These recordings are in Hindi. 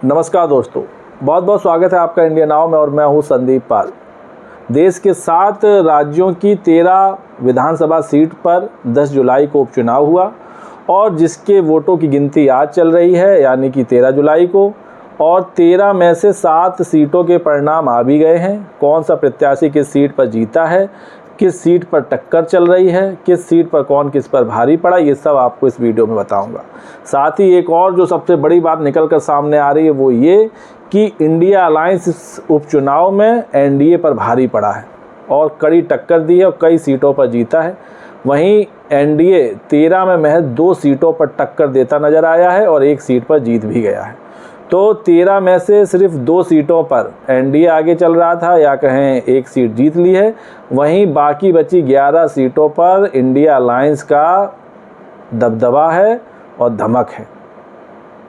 नमस्कार दोस्तों, बहुत बहुत स्वागत है आपका इंडिया नाउ में और मैं हूं संदीप पाल। देश के 7 राज्यों की 13 विधानसभा सीट पर 10 जुलाई को उपचुनाव हुआ और जिसके वोटों की गिनती आज चल रही है यानी कि 13 जुलाई को। और 13 में से 7 सीटों के परिणाम आ भी गए हैं। कौन सा प्रत्याशी किस सीट पर जीता है, किस सीट पर टक्कर चल रही है, किस सीट पर कौन किस पर भारी पड़ा, ये सब आपको इस वीडियो में बताऊंगा। साथ ही एक और जो सबसे बड़ी बात निकल कर सामने आ रही है वो ये कि इंडिया अलायंस इस उपचुनाव में एनडीए पर भारी पड़ा है और कड़ी टक्कर दी है और कई सीटों पर जीता है। वहीं एनडीए 13 में महज 2 सीटों पर टक्कर देता नजर आया है और 1 सीट पर जीत भी गया है। तो 13 में से सिर्फ 2 सीटों पर एनडीए आगे चल रहा था या कहें 1 सीट जीत ली है। वहीं बाकी बची 11 सीटों पर इंडिया अलायंस का दबदबा है और धमक है।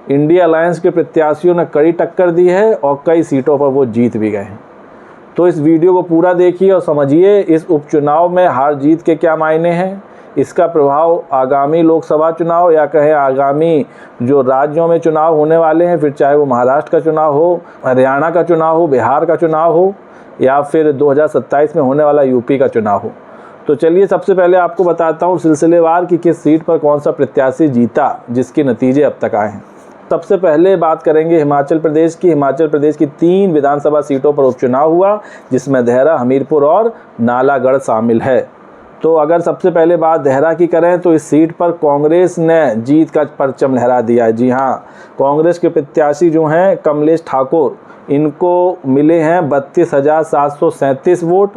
इंडिया अलायंस के प्रत्याशियों ने कड़ी टक्कर दी है और कई सीटों पर वो जीत भी गए हैं। तो इस वीडियो को पूरा देखिए और समझिए इस उपचुनाव में हार जीत के क्या मायने हैं, इसका प्रभाव आगामी लोकसभा चुनाव या कहें आगामी जो राज्यों में चुनाव होने वाले हैं, फिर चाहे वो महाराष्ट्र का चुनाव हो, हरियाणा का चुनाव हो, बिहार का चुनाव हो या फिर 2027 में होने वाला यूपी का चुनाव हो। तो चलिए सबसे पहले आपको बताता हूँ सिलसिलेवार कि किस सीट पर कौन सा प्रत्याशी जीता जिसके नतीजे अब तक आए हैं। सबसे पहले बात करेंगे हिमाचल प्रदेश की। हिमाचल प्रदेश की 3 विधानसभा सीटों पर उपचुनाव हुआ जिसमें देहरा, हमीरपुर और नालागढ़ शामिल है। तो अगर सबसे पहले बात देहरा की करें तो इस सीट पर कांग्रेस ने जीत का परचम लहरा दिया है। जी हाँ, कांग्रेस के प्रत्याशी जो हैं कमलेश ठाकुर, इनको मिले हैं 32,737 वोट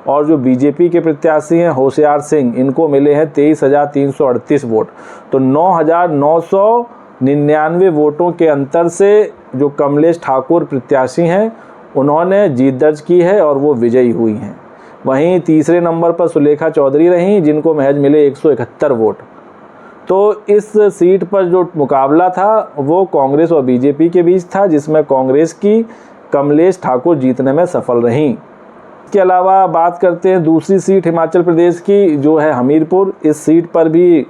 और जो बीजेपी के प्रत्याशी हैं होशियार सिंह, इनको मिले हैं 23,338 वोट। तो 9,999 वोटों के अंतर से जो कमलेश ठाकुर प्रत्याशी हैं उन्होंने जीत दर्ज की है और वो विजयी हुई हैं। वहीं तीसरे नंबर पर सुलेखा चौधरी रहीं जिनको महज मिले 171 वोट। तो इस सीट पर जो मुकाबला था वो कांग्रेस और बीजेपी के बीच था जिसमें कांग्रेस की कमलेश ठाकुर जीतने में सफल रहीं। इसके अलावा बात करते हैं दूसरी सीट हिमाचल प्रदेश की जो है हमीरपुर। इस सीट पर भी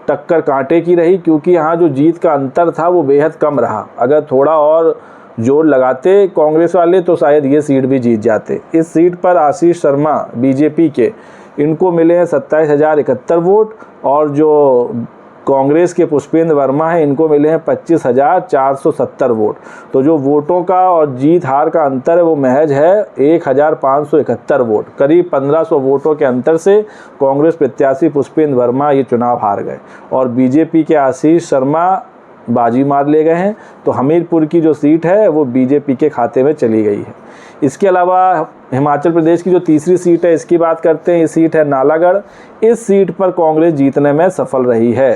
टक्कर कांटे की रही क्योंकि यहाँ जो जीत का अंतर था वो बेहद कम रहा। अगर थोड़ा और जोर लगाते कांग्रेस वाले तो शायद ये सीट भी जीत जाते। इस सीट पर आशीष शर्मा बीजेपी के, इनको मिले हैं 27,071 वोट और जो कांग्रेस के पुष्पेंद्र वर्मा हैं इनको मिले हैं 25,470 वोट। तो जो वोटों का और जीत हार का अंतर है वो महज है 1,571 वोट। करीब 1,500 वोटों के अंतर से कांग्रेस प्रत्याशी पुष्पेंद्र वर्मा ये चुनाव हार गए और बीजेपी के आशीष शर्मा बाजी मार ले गए हैं। तो हमीरपुर की जो सीट है वो बीजेपी के खाते में चली गई है। इसके अलावा हिमाचल प्रदेश की जो तीसरी सीट है इसकी बात करते हैं। ये सीट है नालागढ़। इस सीट पर कांग्रेस जीतने में सफल रही है।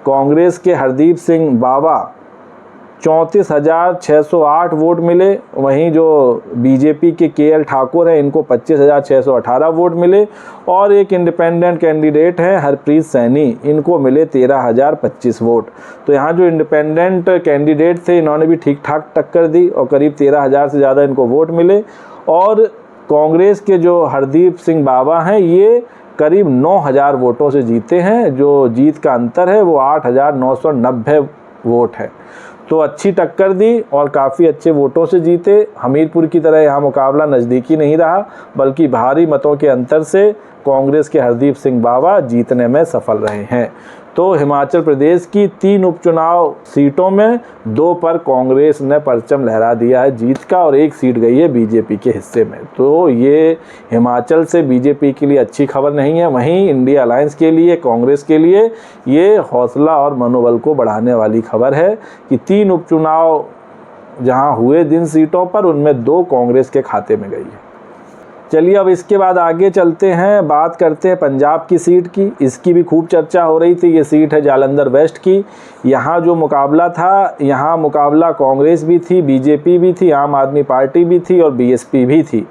कांग्रेस के हरदीप सिंह बावा 34,608 वोट मिले। वहीं जो बीजेपी के केएल ठाकुर हैं इनको 25,618 वोट मिले और एक इंडिपेंडेंट कैंडिडेट हैं हरप्रीत सैनी, इनको मिले 13,025 वोट। तो यहाँ जो इंडिपेंडेंट कैंडिडेट थे इन्होंने भी ठीक ठाक टक्कर दी और करीब 13,000 से ज़्यादा इनको वोट मिले। और कांग्रेस के जो हरदीप सिंह बावा हैं ये करीब 9,000 वोटों से जीते हैं। जो जीत का अंतर है वो 8,990 वोट है। तो अच्छी टक्कर दी और काफ़ी अच्छे वोटों से जीते। हमीरपुर की तरह यहाँ मुकाबला नज़दीकी नहीं रहा बल्कि भारी मतों के अंतर से कांग्रेस के हरदीप सिंह बावा जीतने में सफल रहे हैं। तो हिमाचल प्रदेश की 3 उपचुनाव सीटों में 2 पर कांग्रेस ने परचम लहरा दिया है जीत का और 1 सीट गई है बीजेपी के हिस्से में। तो ये हिमाचल से बीजेपी के लिए अच्छी खबर नहीं है। वहीं इंडिया अलायंस के लिए, कांग्रेस के लिए ये हौसला और मनोबल को बढ़ाने वाली खबर है कि 3 उपचुनाव जहां हुए जिन सीटों पर उनमें 2 कांग्रेस के खाते में गई है। चलिए अब इसके बाद आगे चलते हैं, बात करते हैं पंजाब की सीट की। इसकी भी खूब चर्चा हो रही थी। ये सीट है जालंधर वेस्ट की। यहाँ जो मुकाबला था, यहाँ मुकाबला कांग्रेस भी थी, बीजेपी भी थी, आम आदमी पार्टी भी थी और बीएसपी भी थी।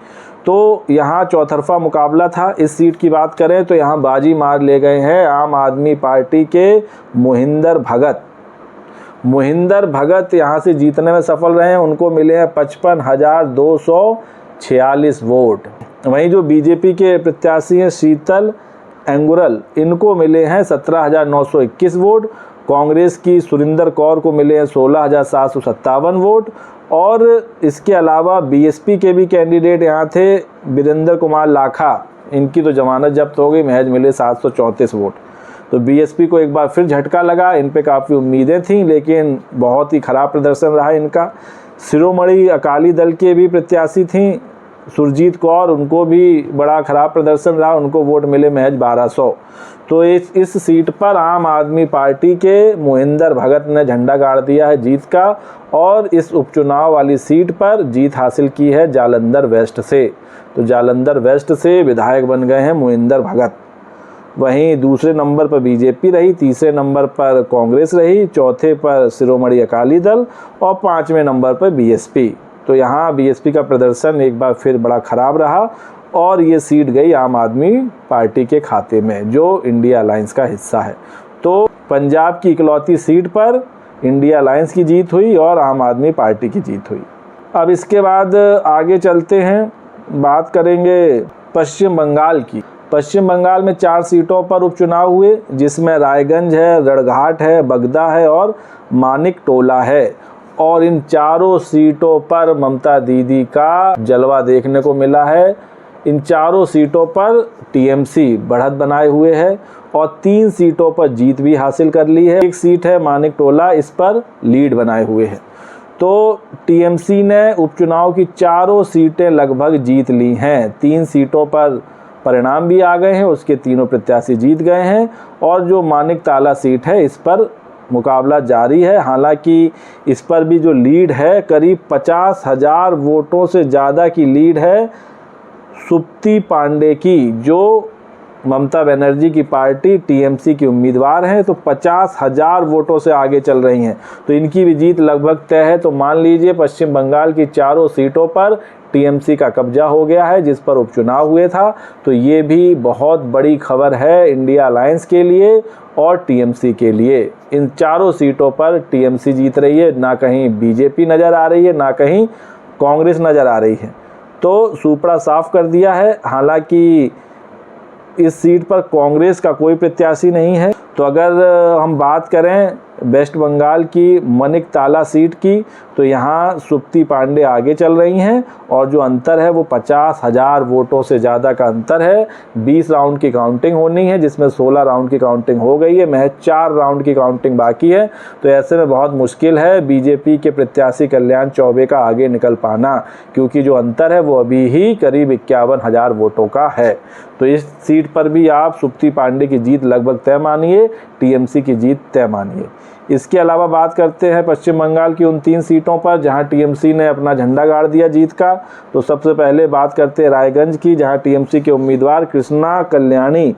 तो यहाँ चौतरफा मुकाबला था। इस सीट की बात करें तो यहाँ बाजी मार ले गए हैं आम आदमी पार्टी के मोहिंदर भगत। मोहिंदर भगत यहाँ से जीतने में सफल रहे हैं। उनको मिले हैं 55,246 वोट। वहीं जो बीजेपी के प्रत्याशी हैं शीतल एंगुरल, इनको मिले हैं 17,921 वोट कांग्रेस की सुरिंदर कौर को मिले हैं 16,757 वोट। और इसके अलावा बीएसपी के भी कैंडिडेट यहाँ थे, वीरेंद्र कुमार लाखा, इनकी तो जमानत जब्त हो गई, महज मिले 734 वोट। तो बीएसपी को एक बार फिर झटका लगा, इन पे काफ़ी उम्मीदें थीं, लेकिन बहुत ही ख़राब प्रदर्शन रहा इनका। शिरोमणि अकाली दल के भी प्रत्याशी थीं सुरजीत कौर, उनको भी बड़ा ख़राब प्रदर्शन रहा, उनको वोट मिले महज 1200। तो इस सीट पर आम आदमी पार्टी के मोहिंदर भगत ने झंडा गाड़ दिया है जीत का, और इस उपचुनाव वाली सीट पर जीत हासिल की है जालंधर वेस्ट से। तो जालंधर वेस्ट से विधायक बन गए हैं मोहिंदर भगत। वहीं दूसरे नंबर पर बीजेपी रही, तीसरे नंबर पर कांग्रेस रही, चौथे पर शिरोमणि अकाली दल और पाँचवें नंबर पर बीएसपी। तो यहाँ बीएसपी का प्रदर्शन एक बार फिर बड़ा ख़राब रहा और ये सीट गई आम आदमी पार्टी के खाते में, जो इंडिया अलायंस का हिस्सा है। तो पंजाब की इकलौती सीट पर इंडिया अलायंस की जीत हुई और आम आदमी पार्टी की जीत हुई। अब इसके बाद आगे चलते हैं, बात करेंगे पश्चिम बंगाल की। पश्चिम बंगाल में 4 सीटों पर उपचुनाव हुए, जिसमें रायगंज है, रड़घाट है, बगदा है और मानिक टोला है। और इन चारों सीटों पर ममता दीदी का जलवा देखने को मिला है। इन चारों सीटों पर टीएमसी बढ़त बनाए हुए है और 3 सीटों पर जीत भी हासिल कर ली है। एक सीट है मानिक टोला, इस पर लीड बनाए हुए है। तो टीएमसी ने उपचुनाव की चारों सीटें लगभग जीत ली हैं। 3 सीटों पर परिणाम भी आ गए हैं, उसके तीनों प्रत्याशी जीत गए हैं। और जो मानिक ताला सीट है, इस पर मुकाबला जारी है। हालांकि इस पर भी जो लीड है, करीब 50,000 वोटों से ज़्यादा की लीड है सुप्ती पांडे की, जो ममता बनर्जी की पार्टी टीएमसी की उम्मीदवार हैं। तो 50,000 वोटों से आगे चल रही हैं, तो इनकी भी जीत लगभग तय है। तो मान लीजिए पश्चिम बंगाल की चारों सीटों पर टीएमसी का कब्जा हो गया है, जिस पर उपचुनाव हुए था। तो ये भी बहुत बड़ी खबर है इंडिया अलायंस के लिए और टीएमसी के लिए। इन चारों सीटों पर टीएमसी जीत रही है, ना कहीं बीजेपी नज़र आ रही है, ना कहीं कांग्रेस नज़र आ रही है। तो सूपड़ा साफ कर दिया है। हालांकि इस सीट पर कांग्रेस का कोई प्रत्याशी नहीं है। तो अगर हम बात करें वेस्ट बंगाल की मनिक ताला सीट की, तो यहाँ सुप्ती पांडे आगे चल रही हैं और जो अंतर है वो 50,000 वोटों से ज़्यादा का अंतर है। 20 राउंड की काउंटिंग होनी है, जिसमें 16 राउंड की काउंटिंग हो गई है, महज 4 राउंड की काउंटिंग बाकी है। तो ऐसे में बहुत मुश्किल है बीजेपी के प्रत्याशी कल्याण चौबे का आगे निकल पाना, क्योंकि जो अंतर है वो अभी ही करीब 51,000 वोटों का है। तो इस सीट पर भी आप सुप्ती पांडे की जीत लगभग तय मानिए, टीएमसी की जीत तय मानिए। इसके अलावा बात करते हैं पश्चिम बंगाल की उन 3 सीटों पर जहां टीएमसी ने अपना झंडा गाड़ दिया जीत का। तो सबसे पहले बात करते हैं रायगंज की, जहां टीएमसी के उम्मीदवार कृष्णा कल्याणी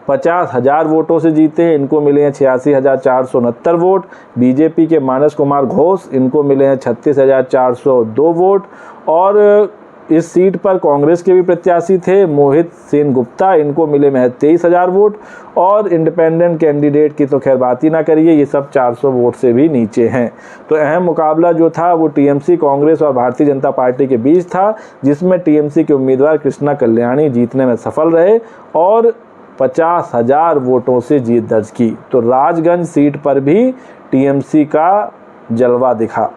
50,000 वोटों से जीते हैं, इनको मिले हैं 86,469 वोट। बीजेपी के मानस कुमार घोष, इनको मिले हैं 36,402 वोट। और इस सीट पर कांग्रेस के भी प्रत्याशी थे मोहित सेन गुप्ता, इनको मिले महज 23,000 वोट। और इंडिपेंडेंट कैंडिडेट की तो खैर बात ही ना करिए, ये सब 400 वोट से भी नीचे हैं। तो अहम मुकाबला जो था वो टीएमसी, कांग्रेस और भारतीय जनता पार्टी के बीच था, जिसमें टीएमसी के उम्मीदवार कृष्णा कल्याणी जीतने में सफल रहे और 50,000 वोटों से जीत दर्ज की। तो राजगंज सीट पर भी टीएमसी का जलवा दिखा।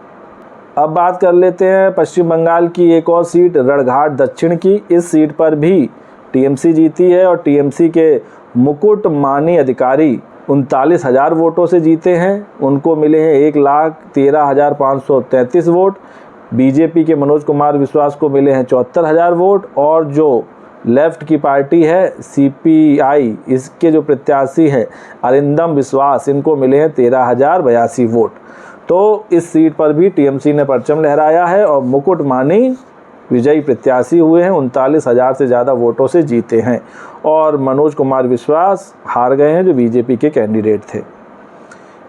अब बात कर लेते हैं पश्चिम बंगाल की एक और सीट रड़घाट दक्षिण की। इस सीट पर भी टीएमसी जीती है और टीएमसी के मुकुट मानी अधिकारी 39,000 वोटों से जीते हैं, उनको मिले हैं 1,13,533 वोट। बीजेपी के मनोज कुमार विश्वास को मिले हैं 74,000 वोट। और जो लेफ्ट की पार्टी है सीपीआई, इसके जो प्रत्याशी हैं अरिंदम विश्वास, इनको मिले हैं 13,082 वोट। तो इस सीट पर भी टीएमसी ने परचम लहराया है और मुकुट मानी विजयी प्रत्याशी हुए हैं, 39,000 से ज़्यादा वोटों से जीते हैं। और मनोज कुमार विश्वास हार गए हैं, जो बीजेपी के कैंडिडेट थे।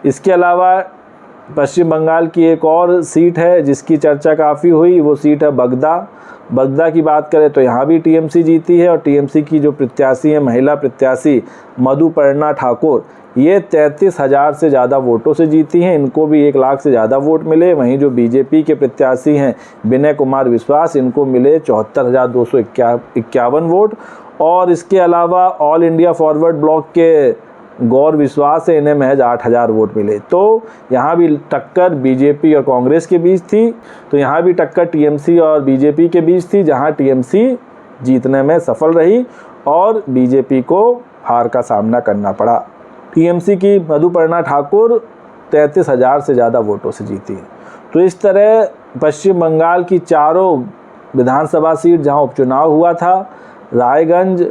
इसके अलावा पश्चिम बंगाल की एक और सीट है जिसकी चर्चा काफ़ी हुई, वो सीट है बगदा। बगदा की बात करें तो यहाँ भी टीएमसी जीती है और टीएमसी की जो प्रत्याशी है महिला प्रत्याशी मधुपर्णा ठाकुर, ये 33,000 से ज़्यादा वोटों से जीती हैं, इनको भी 1 लाख से ज़्यादा वोट मिले। वहीं जो बीजेपी के प्रत्याशी हैं विनय कुमार विश्वास, इनको मिले 74,251 वोट। और इसके अलावा ऑल इंडिया फॉरवर्ड ब्लॉक के गौर विश्वास से इन्हें महज 8,000 वोट मिले। तो यहाँ भी टक्कर बीजेपी और कांग्रेस के बीच थी, तो यहाँ भी टक्कर टीएमसी और बीजेपी के बीच थी, जहाँ टीएमसी जीतने में सफल रही और बीजेपी को हार का सामना करना पड़ा। टीएमसी की मधुपर्णा ठाकुर 33,000 से ज़्यादा वोटों से जीती। तो इस तरह पश्चिम बंगाल की चारों विधानसभा सीट जहां उपचुनाव हुआ था, रायगंज,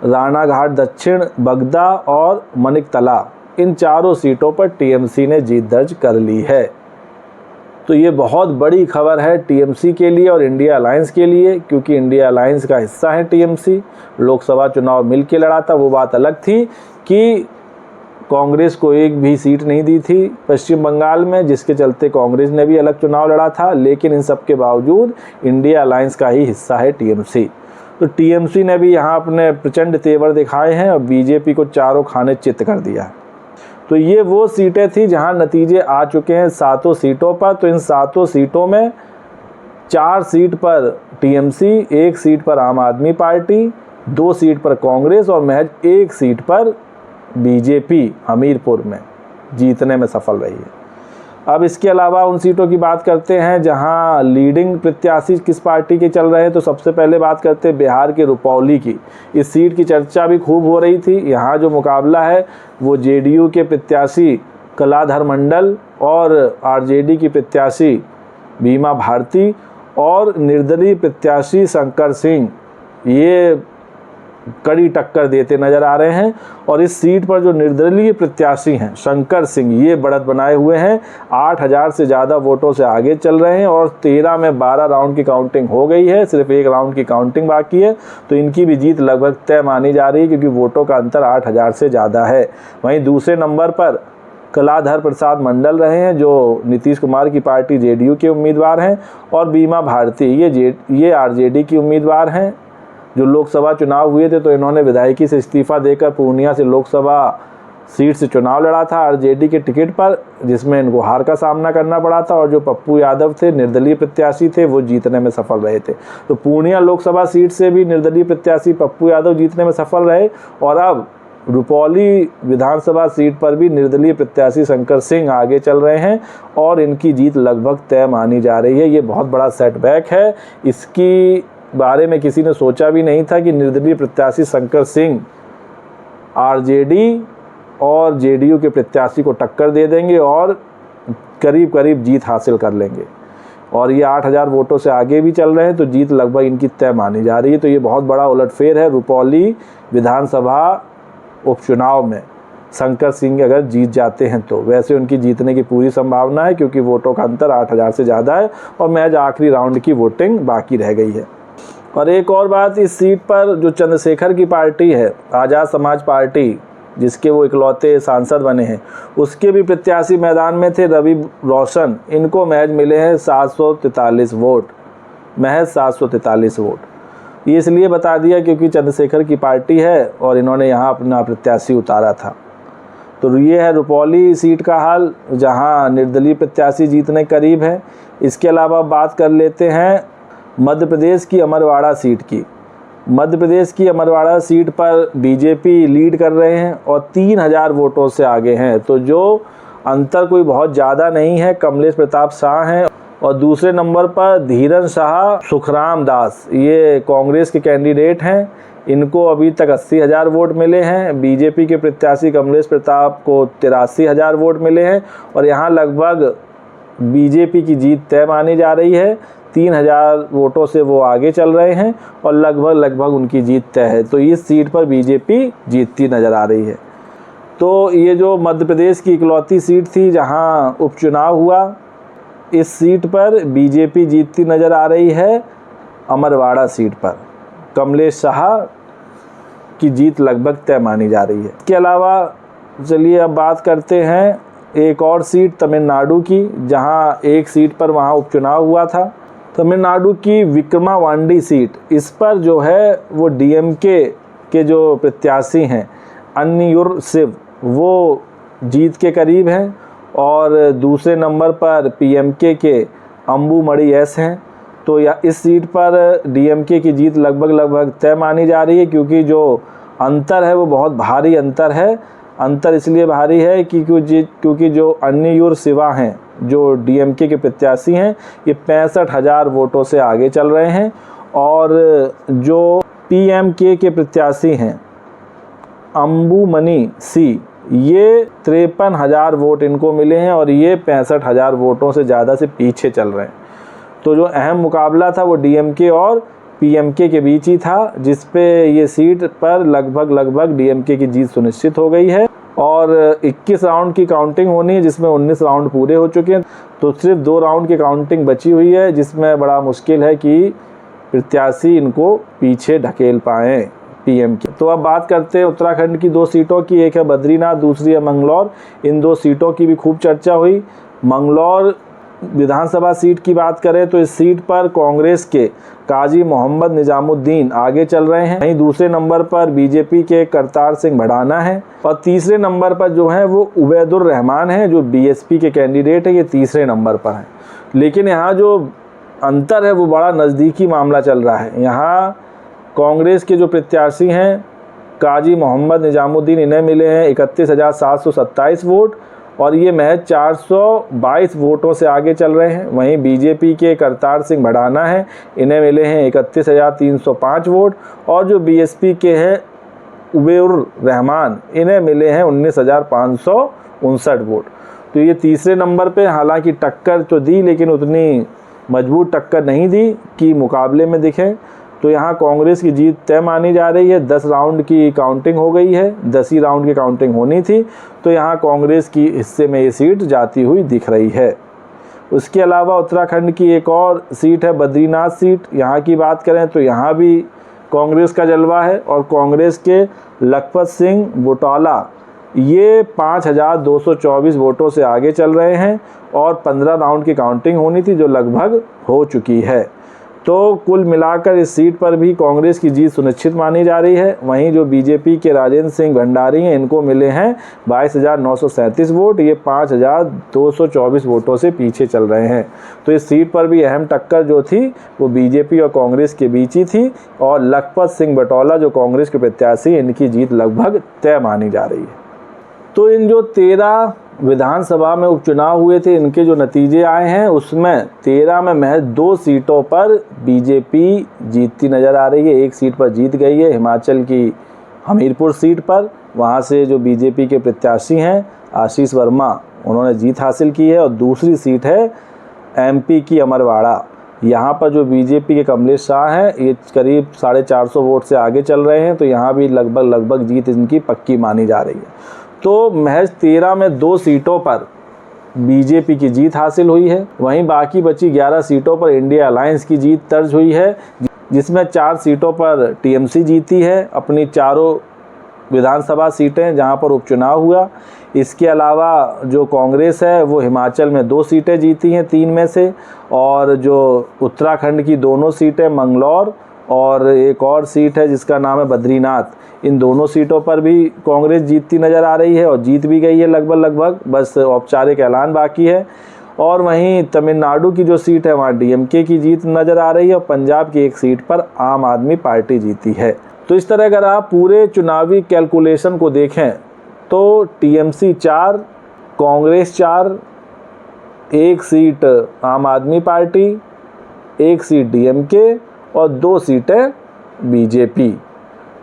रानाघाट दक्षिण, बगदा और मनिकतला, इन चारों सीटों पर टीएमसी ने जीत दर्ज कर ली है। तो ये बहुत बड़ी खबर है टीएमसी के लिए और इंडिया अलायंस के लिए, क्योंकि इंडिया अलायंस का हिस्सा है टीएमसी। लोकसभा चुनाव मिलकर लड़ा था, वो बात अलग थी कि कांग्रेस को एक भी सीट नहीं दी थी पश्चिम बंगाल में, जिसके चलते कांग्रेस ने भी अलग चुनाव लड़ा था। लेकिन इन सब के बावजूद इंडिया अलायंस का ही हिस्सा है टीएमसी। तो टीएमसी ने भी यहाँ अपने प्रचंड तेवर दिखाए हैं और बीजेपी को चारों खाने चित कर दिया। तो ये वो सीटें थी जहाँ नतीजे आ चुके हैं 7 सीटों पर। तो इन 7 सीटों में 4 सीट पर टीएमसी, 1 सीट पर आम आदमी पार्टी, 2 सीट पर कांग्रेस और महज 1 सीट पर बीजेपी हमीरपुर में जीतने में सफल रही है। अब इसके अलावा उन सीटों की बात करते हैं जहां लीडिंग प्रत्याशी किस पार्टी के चल रहे हैं। तो सबसे पहले बात करते हैं बिहार के रुपौली की। इस सीट की चर्चा भी खूब हो रही थी। यहाँ जो मुकाबला है वो जेडीयू के प्रत्याशी कलाधर मंडल और आरजेडी की प्रत्याशी बीमा भारती और निर्दलीय प्रत्याशी शंकर सिंह, ये कड़ी टक्कर देते नजर आ रहे हैं। और इस सीट पर जो निर्दलीय प्रत्याशी हैं शंकर सिंह, ये बढ़त बनाए हुए हैं, 8,000 से ज़्यादा वोटों से आगे चल रहे हैं और 13 में 12 राउंड की काउंटिंग हो गई है, सिर्फ 1 राउंड की काउंटिंग बाकी है। तो इनकी भी जीत लगभग तय मानी जा रही है, क्योंकि वोटों का अंतर 8,000 से ज़्यादा है। वहीं दूसरे नंबर पर कलाधर प्रसाद मंडल रहे हैं, जो नीतीश कुमार की पार्टी जेडीयू के उम्मीदवार हैं, और बीमा भारती ये आरजेडी की उम्मीदवार हैं। जो लोकसभा चुनाव हुए थे तो इन्होंने विधायकी से इस्तीफा देकर पूर्णिया से लोकसभा सीट से चुनाव लड़ा था आरजेडी के टिकट पर, जिसमें इनको हार का सामना करना पड़ा था। और जो पप्पू यादव थे, निर्दलीय प्रत्याशी थे, वो जीतने में सफल रहे थे। तो पूर्णिया लोकसभा सीट से भी निर्दलीय प्रत्याशी पप्पू यादव जीतने में सफल रहे और अब रुपौली विधानसभा सीट पर भी निर्दलीय प्रत्याशी शंकर सिंह आगे चल रहे हैं और इनकी जीत लगभग तय मानी जा रही है। ये बहुत बड़ा सेटबैक है। इसकी बारे में किसी ने सोचा भी नहीं था कि निर्दलीय प्रत्याशी शंकर सिंह आरजेडी और जेडीयू के प्रत्याशी को टक्कर दे देंगे और करीब करीब जीत हासिल कर लेंगे। और ये 8,000 वोटों से आगे भी चल रहे हैं, तो जीत लगभग इनकी तय मानी जा रही है। तो ये बहुत बड़ा उलटफेर है रुपौली विधानसभा उपचुनाव में। शंकर सिंह अगर जीत जाते हैं तो वैसे उनकी जीतने की पूरी संभावना है, क्योंकि वोटों का अंतर 8,000 से ज़्यादा है और महज आखिरी राउंड की वोटिंग बाकी रह गई है। और एक और बात, इस सीट पर जो चंद्रशेखर की पार्टी है, आज़ाद समाज पार्टी, जिसके वो इकलौते सांसद बने हैं, उसके भी प्रत्याशी मैदान में थे, रवि रोशन। इनको महज मिले हैं 743 वोट, महज 743 वोट। ये इसलिए बता दिया क्योंकि चंद्रशेखर की पार्टी है और इन्होंने यहाँ अपना प्रत्याशी उतारा था। तो ये है रुपौली सीट का हाल, जहाँ निर्दलीय प्रत्याशी जीतने करीब है। इसके अलावा बात कर लेते हैं मध्य प्रदेश की अमरवाड़ा सीट की। मध्य प्रदेश की अमरवाड़ा सीट पर बीजेपी लीड कर रहे हैं और 3,000 वोटों से आगे हैं। तो जो अंतर कोई बहुत ज़्यादा नहीं है, कमलेश प्रताप शाह हैं और दूसरे नंबर पर धीरन शाह सुखराम दास, ये कांग्रेस के कैंडिडेट हैं। इनको अभी तक 80,000 वोट मिले हैं। बीजेपी के प्रत्याशी कमलेश प्रताप को 83,000 वोट मिले हैं और यहाँ लगभग बीजेपी की जीत तय मानी जा रही है। 3,000 वोटों से वो आगे चल रहे हैं और लगभग उनकी जीत तय है। तो इस सीट पर बीजेपी जीतती नज़र आ रही है। तो ये जो मध्य प्रदेश की इकलौती सीट थी जहां उपचुनाव हुआ, इस सीट पर बीजेपी जीतती नज़र आ रही है। अमरवाड़ा सीट पर कमलेश शाह की जीत लगभग तय मानी जा रही है। इसके अलावा चलिए अब बात करते हैं एक और सीट तमिलनाडु की, जहां एक सीट पर वहां उपचुनाव हुआ था। तमिलनाडु की विक्रमावांडी सीट, इस पर जो है वो डीएमके के जो प्रत्याशी हैं अन्नियुर शिव, वो जीत के करीब हैं और दूसरे नंबर पर पीएमके के अंबुमणि एस हैं। तो या इस सीट पर डीएमके की जीत लगभग तय मानी जा रही है, क्योंकि जो अंतर है वो बहुत भारी अंतर है। अंतर इसलिए भारी है कि क्योंकि जो अन्नियूर शिवा हैं, जो डीएमके के प्रत्याशी हैं, ये 65,000 वोटों से आगे चल रहे हैं, और जो पीएमके के प्रत्याशी हैं अंबुमनी सी, ये 53,000 वोट इनको मिले हैं और ये 65,000 वोटों से ज़्यादा से पीछे चल रहे हैं। तो जो अहम मुकाबला था वो डीएमके और पीएमके के बीच ही था, जिस पे ये सीट पर लगभग डीएमके की जीत सुनिश्चित हो गई है। और 21 राउंड की काउंटिंग होनी है, जिसमें 19 राउंड पूरे हो चुके हैं, तो सिर्फ 2 राउंड की काउंटिंग बची हुई है, जिसमें बड़ा मुश्किल है कि प्रत्याशी इनको पीछे ढकेल पाएँ पीएम की। तो अब बात करते हैं उत्तराखंड की 2 सीटों की। एक है बद्रीनाथ, दूसरी है मंगलौर। इन 2 सीटों की भी खूब चर्चा हुई। मंगलौर विधानसभा सीट की बात करें तो इस सीट पर कांग्रेस के काजी मोहम्मद निजामुद्दीन आगे चल रहे हैं। वहीं दूसरे नंबर पर बीजेपी के करतार सिंह भड़ाना है, और तीसरे नंबर पर जो है वो उबैदुर रहमान है, जो बीएसपी के कैंडिडेट है, ये तीसरे नंबर पर है। लेकिन यहाँ जो अंतर है वो बड़ा नज़दीकी मामला चल रहा है। यहाँ कांग्रेस के जो प्रत्याशी हैं काजी मोहम्मद निजामुद्दीन, इन्हें मिले हैं 31,727 वोट, और ये महज 422 वोटों से आगे चल रहे हैं। वहीं बीजेपी के करतार सिंह भड़ाना है, इन्हें मिले हैं 31,305 वोट, और जो बीएसपी के हैं उबैदुर रहमान, इन्हें मिले हैं 19,559 वोट। तो ये तीसरे नंबर पे हालांकि टक्कर तो दी, लेकिन उतनी मजबूत टक्कर नहीं दी कि मुकाबले में दिखे। तो यहाँ कांग्रेस की जीत तय मानी जा रही है। 10 राउंड की काउंटिंग हो गई है, 10 ही राउंड की काउंटिंग होनी थी, तो यहाँ कांग्रेस की हिस्से में ये सीट जाती हुई दिख रही है। उसके अलावा उत्तराखंड की एक और सीट है बद्रीनाथ सीट। यहाँ की बात करें तो यहाँ भी कांग्रेस का जलवा है, और कांग्रेस के लखपत सिंह बुटौला ये 5,224 वोटों से आगे चल रहे हैं, और 15 राउंड की काउंटिंग होनी थी, जो लगभग हो चुकी है। तो कुल मिलाकर इस सीट पर भी कांग्रेस की जीत सुनिश्चित मानी जा रही है। वहीं जो बीजेपी के राजेंद्र सिंह भंडारी हैं, इनको मिले हैं 22,937 वोट, ये 5,224 वोटों से पीछे चल रहे हैं। तो इस सीट पर भी अहम टक्कर जो थी वो बीजेपी और कांग्रेस के बीच ही थी, और लखपत सिंह बुटौला जो कांग्रेस के प्रत्याशी, इनकी जीत लगभग तय मानी जा रही है। तो इन जो 13 विधानसभा में उपचुनाव हुए थे, इनके जो नतीजे आए हैं उसमें 13 में महज 2 सीटों पर बीजेपी जीतती नज़र आ रही है। एक सीट पर जीत गई है हिमाचल की हमीरपुर सीट पर, वहां से जो बीजेपी के प्रत्याशी हैं आशीष वर्मा, उन्होंने जीत हासिल की है। और दूसरी सीट है एमपी की अमरवाड़ा, यहाँ पर जो बीजेपी के कमलेश शाह हैं, ये करीब 450 वोट से आगे चल रहे हैं, तो यहाँ भी लगभग जीत इनकी पक्की मानी जा रही है। तो महज 13 में 2 सीटों पर बीजेपी की जीत हासिल हुई है। वहीं बाकी बची 11 सीटों पर इंडिया अलायंस की जीत दर्ज हुई है, जिसमें 4 सीटों पर टीएमसी जीती है अपनी चारों विधानसभा सीटें जहां पर उपचुनाव हुआ। इसके अलावा जो कांग्रेस है वो हिमाचल में 2 सीटें जीती हैं 3 में से, और जो उत्तराखंड की दोनों सीटें मंगलौर और एक और सीट है जिसका नाम है बद्रीनाथ, इन दोनों सीटों पर भी कांग्रेस जीतती नज़र आ रही है, और जीत भी गई है लगभग, बस औपचारिक ऐलान बाकी है। और वहीं तमिलनाडु की जो सीट है वहाँ डीएमके की जीत नज़र आ रही है, और पंजाब की एक सीट पर आम आदमी पार्टी जीती है। तो इस तरह अगर आप पूरे चुनावी कैलकुलेशन को देखें तो टीएमसी 4, कांग्रेस 4, 1 सीट आम आदमी पार्टी, 1 सीट डीएमके और 2 सीटें बीजेपी।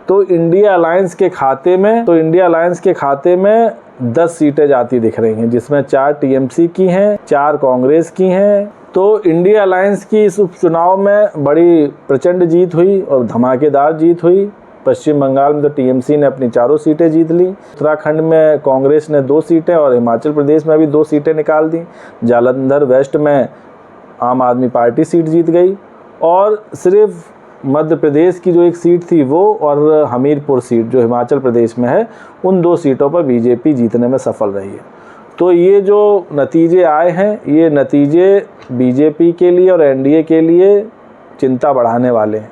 तो इंडिया अलायंस के खाते में 10 सीटें जाती दिख रही हैं, जिसमें 4 टीएमसी की हैं, 4 कांग्रेस की हैं। तो इंडिया अलायंस की इस उपचुनाव में बड़ी प्रचंड जीत हुई और धमाकेदार जीत हुई। पश्चिम बंगाल में तो टीएमसी ने अपनी 4 सीटें जीत ली, उत्तराखंड में कांग्रेस ने 2 सीटें, और हिमाचल प्रदेश में भी 2 सीटें निकाल दी। जालंधर वेस्ट में आम आदमी पार्टी सीट जीत गई, और सिर्फ मध्य प्रदेश की जो एक सीट थी वो और हमीरपुर सीट जो हिमाचल प्रदेश में है, उन 2 सीटों पर बीजेपी जीतने में सफल रही है। तो ये जो नतीजे आए हैं, ये नतीजे बीजेपी के लिए और एनडीए के लिए चिंता बढ़ाने वाले हैं।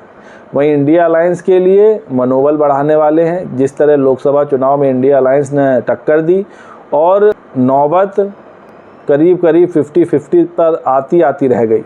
वहीं इंडिया अलायंस के लिए मनोबल बढ़ाने वाले हैं। जिस तरह लोकसभा चुनाव में इंडिया अलायंस ने टक्कर दी और नौबत करीब 50-50 पर आती रह गई,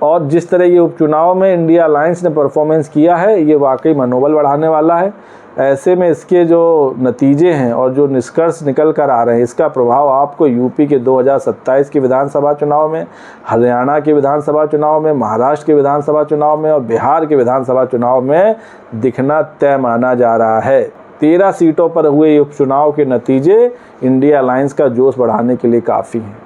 और जिस तरह ये उपचुनाव में इंडिया अलायंस ने परफॉर्मेंस किया है, ये वाकई मनोबल बढ़ाने वाला है। ऐसे में इसके जो नतीजे हैं और जो निष्कर्ष निकल कर आ रहे हैं, इसका प्रभाव आपको यूपी के 2027 के विधानसभा चुनाव में, हरियाणा के विधानसभा चुनाव में, महाराष्ट्र के विधानसभा चुनाव में और बिहार के विधानसभा चुनाव में दिखना तय माना जा रहा है। 13 सीटों पर हुए उपचुनाव के नतीजे इंडिया अलायंस का जोश बढ़ाने के लिए काफ़ी हैं।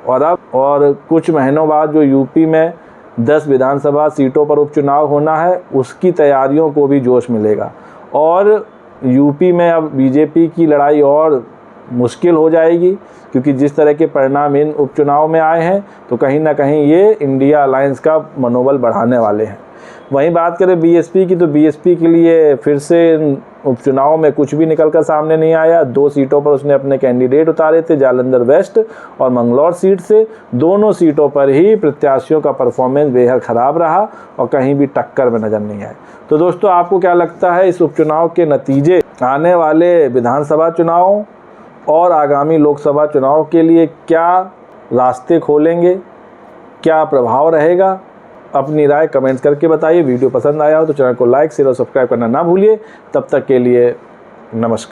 और कुछ महीनों बाद जो यूपी में 10 विधानसभा सीटों पर उपचुनाव होना है, उसकी तैयारियों को भी जोश मिलेगा और यूपी में अब बीजेपी की लड़ाई और मुश्किल हो जाएगी, क्योंकि जिस तरह के परिणाम इन उपचुनाव में आए हैं तो कहीं ना कहीं ये इंडिया अलायंस का मनोबल बढ़ाने वाले हैं। वहीं बात करें बीएसपी की, तो बीएसपी के लिए फिर से उपचुनाव में कुछ भी निकलकर सामने नहीं आया। 2 सीटों पर उसने अपने कैंडिडेट उतारे थे, जालंधर वेस्ट और मंगलौर सीट से। दोनों सीटों पर ही प्रत्याशियों का परफॉर्मेंस बेहद ख़राब रहा और कहीं भी टक्कर में नज़र नहीं आए। तो दोस्तों, आपको क्या लगता है इस उपचुनाव के नतीजे आने वाले विधानसभा चुनावों और आगामी लोकसभा चुनाव के लिए क्या रास्ते खोलेंगे, क्या प्रभाव रहेगा? अपनी राय कमेंट्स करके बताइए। वीडियो पसंद आया हो तो चैनल को लाइक, शेयर और सब्सक्राइब करना ना भूलिए। तब तक के लिए नमस्कार।